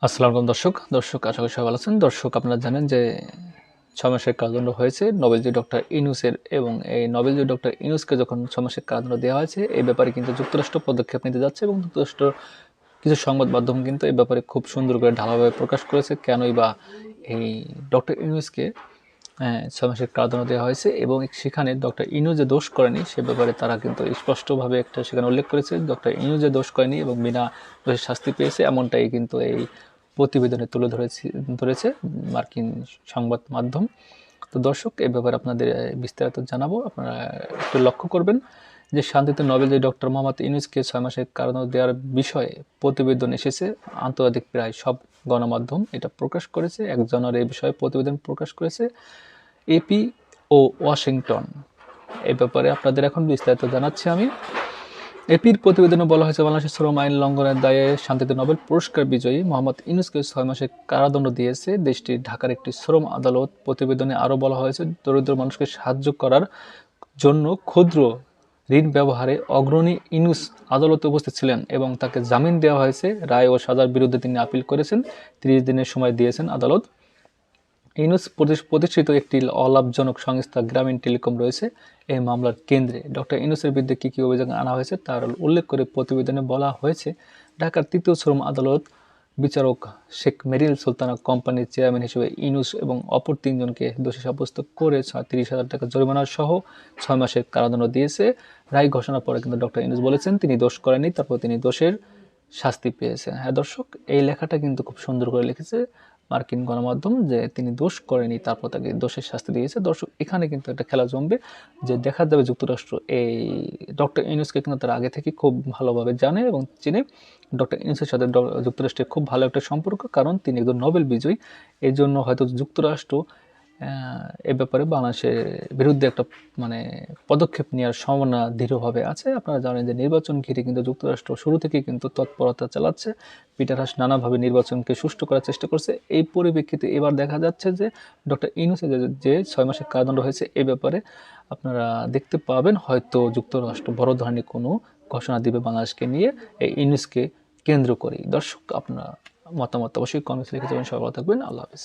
আসসালামু আলাইকুম দর্শক আশা করি সবাই ভালো আছেন। দর্শক আপনারা জানেন যে 6 মাসের কারাদণ্ড হয়েছে নোবেলজয়ী ডক্টর ইউনূসের এবং এই নোবেলজয়ী ডক্টর ইউনূসকে যখন 6 মাসের কারাদণ্ড দেওয়া হয়েছে এই ব্যাপারে কিন্তু যুক্তরাষ্ট্র পদক্ষেপ নিতে যাচ্ছে এবং যুক্তরাষ্ট্র কিছু সংবাদ মাধ্যম কিন্তু এই ব্যাপারে খুব সুন্দর করে ঢালাওভাবে প্রকাশ করেছে কেনই বা এই ডক্টর ইউনূসকে 6 মাসের কারাদণ্ড দেওয়া হয়েছে এবং সেখানে ডক্টর ইউনূস যে দোষ করেনি সে ব্যাপারে তারা কিন্তু স্পষ্টভাবে একটা সেখানে উল্লেখ করেছে ডক্টর ইউনূস যে দোষ করেনি এবং বিনা দোষে শাস্তি পেয়েছে এমনটাই কিন্তু এই প্রতিবেদনে তুলে ধরেছে মার্কিন সংবাদ মাধ্যম। তো দর্শক এই ব্যাপারে আপনাদের বিস্তারিত জানাবো, আপনারা একটু লক্ষ্য করবেন যে শান্তিতে নোবেলজয়ী ডক্টর মোহাম্মদ ইউনূসকে 6 মাসের কারাদণ্ড দেওয়ার বিষয়ে প্রতিবেদন এসেছে। আন্তর্জাতিক প্রায় সব গণমাধ্যম এটা প্রকাশ করেছে। 1 জানুয়ারি এই বিষয়ে প্রতিবেদন প্রকাশ করেছে এপি ও ওয়াশিংটন। এই ব্যাপারে আপনাদের এখন বিস্তারিত জানাচ্ছি আমি। এপির প্রতিবেদনে বলা হয়েছে বাংলাদেশের শ্রম আইন লঙ্ঘনের দায়ে শান্তিতে নোবেল পুরস্কার বিজয়ী মোহাম্মদ ইউনূসকে 6 মাসের কারাদণ্ড দিয়েছে দেশটির ঢাকার একটি শ্রম আদালত। প্রতিবেদনে আরও বলা হয়েছে দরিদ্র মানুষকে সাহায্য করার জন্য ক্ষুদ্র ঋণ ব্যবহারে অগ্রণী ইউনূস আদালতে উপস্থিত ছিলেন এবং তাকে জামিন দেওয়া হয়েছে। রায় ও সাজার বিরুদ্ধে তিনি আপিল করেছেন। 30 দিনের সময় দিয়েছেন আদালত। ইউনূস প্রতিষ্ঠিত একটি অলাভজনক সংস্থা গ্রামীণ টেলিকম রয়েছে এই মামলার কেন্দ্রে। ডক্টর ইউনূসের বিরুদ্ধে কী কী অভিযোগ আনা হয়েছে তার উল্লেখ করে প্রতিবেদনে বলা হয়েছে ঢাকার 3য় শ্রম আদালত বিচারক শেখ মেরিল সুলতানা কোম্পানির চেয়ারম্যান হিসেবে ইউনূস এবং অপর 3 জনকে দোষী সাব্যস্ত করে 30,000 টাকা জরিমানা সহ 6 মাসের কারাদণ্ড দিয়েছে। রায় ঘোষণার পরে কিন্তু ডক্টর ইউনূস বলেছেন তিনি দোষ করেননি, তারপর তিনি দোষের শাস্তি পেয়েছেন। হ্যাঁ দর্শক, এই লেখাটা কিন্তু খুব সুন্দর করে লিখেছে মার্কিন গণমাধ্যম যে তিনি দোষ করেনি, তারপর তাকে দোষের শাস্তি দিয়েছে। দর্শক, এখানে কিন্তু একটা খেলা জমবে যে দেখা যাবে যুক্তরাষ্ট্র এই ডক্টর ইউনূসকে কিন্তু তারা আগে থেকে খুব ভালোভাবে জানে এবং চিনে। ডক্টর ইউনূসের সাথে যুক্তরাষ্ট্রের খুব ভালো একটা সম্পর্ক, কারণ তিনি একজন নোবেল বিজয়ী। এই জন্য হয়তো যুক্তরাষ্ট্র এ ব্যাপারে বাংলাদেশের বিরুদ্ধে একটা পদক্ষেপ নেওয়ার সম্ভাবনা দৃঢ়ভাবে আছে। আপনারা জানেন যে নির্বাচন ঘিরে কিন্তু যুক্তরাষ্ট্র শুরু থেকে কিন্তু তৎপরতা চালাচ্ছে। পিটার হাস নানাভাবে নির্বাচনকে সুষ্ঠু করার চেষ্টা করছে। এই পরিপ্রেক্ষিতে এবার দেখা যাচ্ছে যে ডক্টর ইউনূসের যে 6 মাসের কারাদণ্ড হয়েছে এ ব্যাপারে আপনারা দেখতে পাবেন হয়তো যুক্তরাষ্ট্র বড় ধরনের কোনো ঘোষণা দিবে বাংলাদেশকে নিয়ে এই ইউনূসকে কেন্দ্র করেই। দর্শক, আপনারা মতামত অবশ্যই কমেন্টে লিখে যাবেন। সবাই ভালো থাকবেন। আল্লাহ হাফেজ।